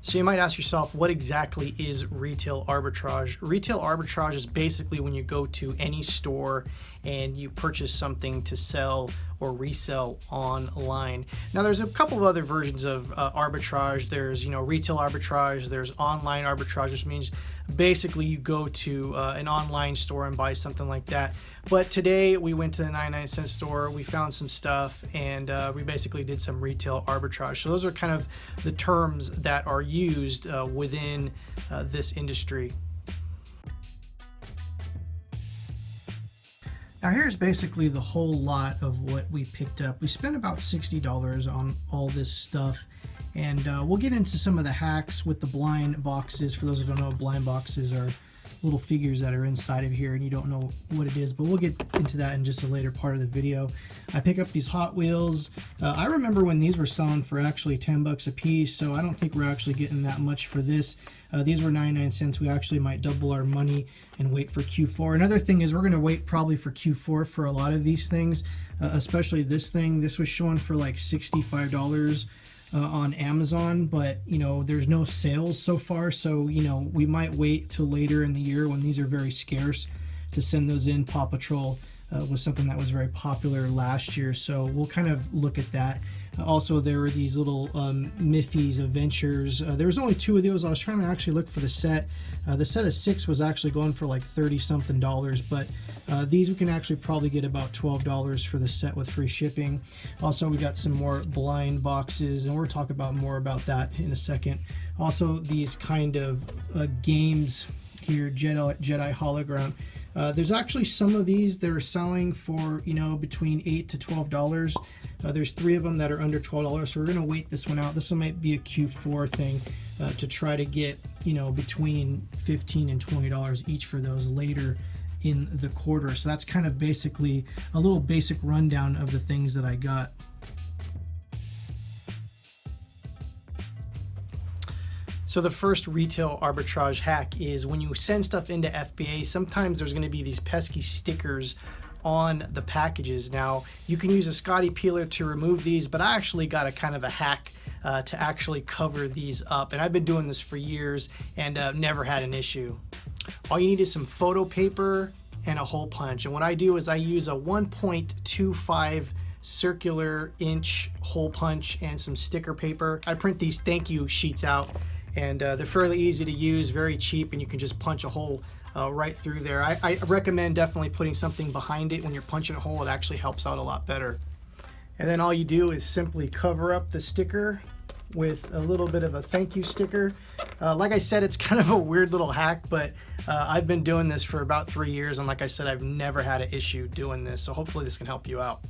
So you might ask yourself, what exactly is retail arbitrage? Retail arbitrage is basically when you go to any store and you purchase something to sell or resell online. Now there's a couple of other versions of arbitrage. There's retail arbitrage, there's online arbitrage, which means basically you go to an online store and buy something like that. But today we went to the 99-cent store, we found some stuff, and we basically did some retail arbitrage. So those are kind of the terms that are used within this industry. Now here's basically the whole lot of what we picked up. We spent about $60 on all this stuff, and we'll get into some of the hacks with the blind boxes. For those who don't know, blind boxes are little figures that are inside of here and you don't know what it is, but we'll get into that in just a later part of the video. I pick up these Hot Wheels. I remember when these were selling for actually 10 bucks a piece, so I don't think we're actually getting that much for this. These were 99 cents. We actually might double our money and wait for Q4. Another thing is we're going to wait probably for Q4 for a lot of these things, especially this thing. This was showing for like $65 on Amazon, but there's no sales so far, so we might wait till later in the year when these are very scarce to send those in. Paw Patrol was something that was very popular last year, so we'll kind of look at that. Also, there were these little Miffy's Adventures. There was only 2 of those. I was trying to actually look for the set. The set of 6 was actually going for like $30-something, but these we can actually probably get about $12 for the set with free shipping. Also, we got some more blind boxes, and we'll talk about more about that in a second. Also, these kind of games here, Jedi hologram. There's actually some of these that are selling for between $8 to $12. There's 3 of them that are under $12, so we're gonna wait this one out. This one might be a Q4 thing to try to get between $15 and $20 each for those later in the quarter. So that's kind of basically a little basic rundown of the things that I got. So the first retail arbitrage hack is when you send stuff into FBA, sometimes there's going to be these pesky stickers on the packages. Now you can use a Scotty peeler to remove these, but I actually got a kind of a hack to actually cover these up, and I've been doing this for years and never had an issue. All you need is some photo paper and a hole punch, and what I do is I use a 1.25 circular inch hole punch and some sticker paper. I print these thank you sheets out, and they're fairly easy to use, very cheap, and you can just punch a hole right through there. I recommend definitely putting something behind it when you're punching a hole. It actually helps out a lot better. And then all you do is simply cover up the sticker with a little bit of a thank you sticker. Like I said, it's kind of a weird little hack, but I've been doing this for about 3 years, and like I said, I've never had an issue doing this, so hopefully this can help you out.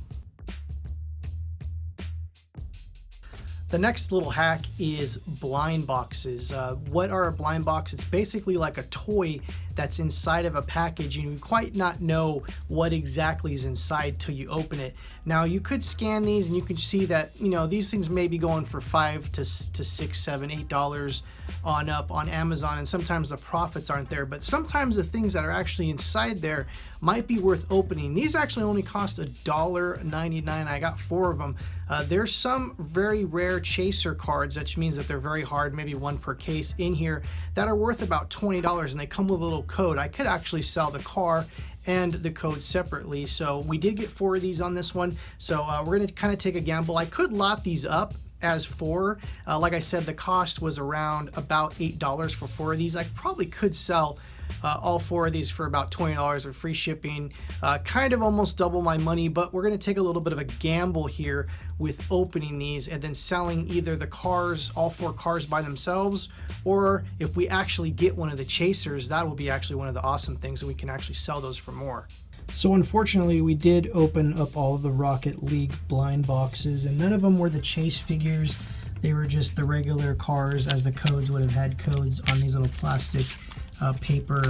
The next little hack is blind boxes. What are a blind box? It's basically like a toy that's inside of a package, and you quite not know what exactly is inside till you open it. Now you could scan these and you can see that these things may be going for $5 to $6, $7, $8 on up on Amazon, and sometimes the profits aren't there, but sometimes the things that are actually inside there might be worth opening. These actually only cost $1.99. I got 4 of them. There's some very rare chaser cards, which means that they're very hard, maybe 1 per case in here, that are worth about $20, and they come with a little code. I could actually sell the car and the code separately, so we did get 4 of these on this one. So we're going to kind of take a gamble. I could lot these up as 4. Like I said, the cost was around about $8 for 4 of these. I probably could sell all 4 of these for about $20 with free shipping, kind of almost double my money, but we're going to take a little bit of a gamble here with opening these and then selling either the cars, all 4 cars by themselves, or if we actually get one of the chasers, that will be actually one of the awesome things, and we can actually sell those for more. So unfortunately, we did open up all of the Rocket League blind boxes, and none of them were the chase figures. They were just the regular cars, as the codes would have had codes on these little plastic paper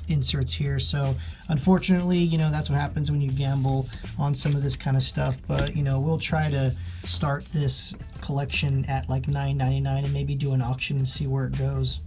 inserts here. So unfortunately, that's what happens when you gamble on some of this kind of stuff. But we'll try to start this collection at like $9.99 and maybe do an auction and see where it goes.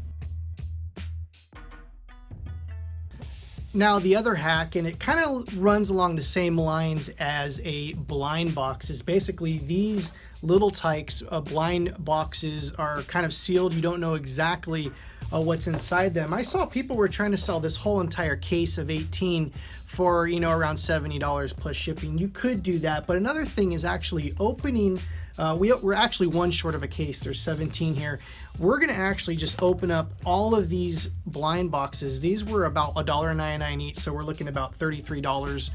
Now the other hack, and it kind of runs along the same lines as a blind box, is basically these little tykes. Blind boxes are kind of sealed. You don't know exactly what's inside them. I saw people were trying to sell this whole entire case of 18 for, you know, around $70 plus shipping. You could do that, but another thing is actually opening. We're actually one short of a case. There's 17 here. We're going to actually just open up all of these blind boxes. These were about $1.99 each, so we're looking about $33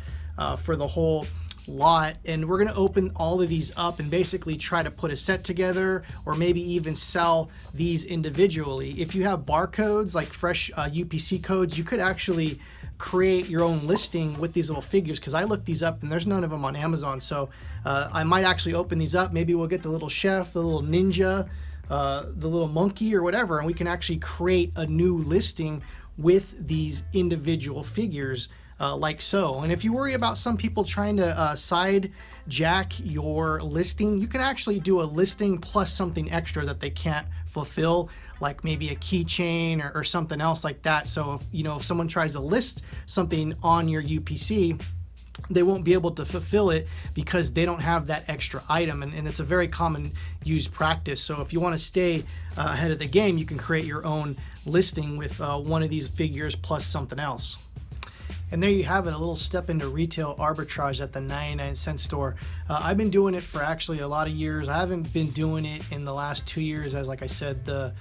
for the whole lot. And we're going to open all of these up and basically try to put a set together, or maybe even sell these individually. If you have barcodes, like fresh UPC codes, you could actually create your own listing with these little figures, because I looked these up and there's none of them on Amazon. So I might actually open these up. Maybe we'll get the little chef, the little ninja, the little monkey or whatever, and we can actually create a new listing with these individual figures like so. And if you worry about some people trying to side jack your listing, you can actually do a listing plus something extra that they can't fulfill, like maybe a keychain or something else like that. So if someone tries to list something on your UPC, they won't be able to fulfill it because they don't have that extra item, and it's a very common used practice. So if you want to stay ahead of the game, you can create your own listing with one of these figures plus something else. And there you have it, a little step into retail arbitrage at the 99-cent store. I've been doing it for actually a lot of years. I haven't been doing it in the last 2 years, as like I said, the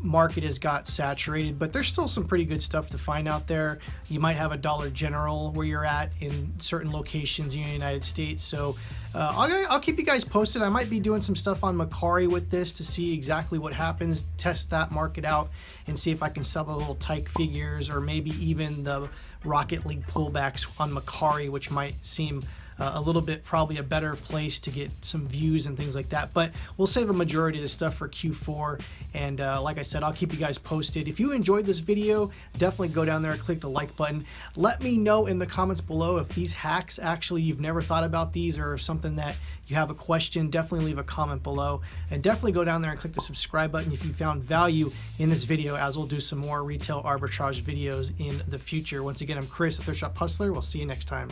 market has got saturated, but there's still some pretty good stuff to find out there. You might have a Dollar General where you're at in certain locations in the United States. So I'll keep you guys posted. I might be doing some stuff on Macari with this to see exactly what happens, test that market out, and see if I can sell the little tyke figures, or maybe even the Rocket League pullbacks on Macari, which might seem a little bit probably a better place to get some views and things like that. But we'll save a majority of the stuff for Q4. And like I said, I'll keep you guys posted. If you enjoyed this video, definitely go down there and click the like button. Let me know in the comments below if these hacks, actually you've never thought about these, or something that you have a question. Definitely leave a comment below, and definitely go down there and click the subscribe button if you found value in this video, as we'll do some more retail arbitrage videos in the future. Once again, I'm Chris, the Thrift Shop Hustler. We'll see you next time.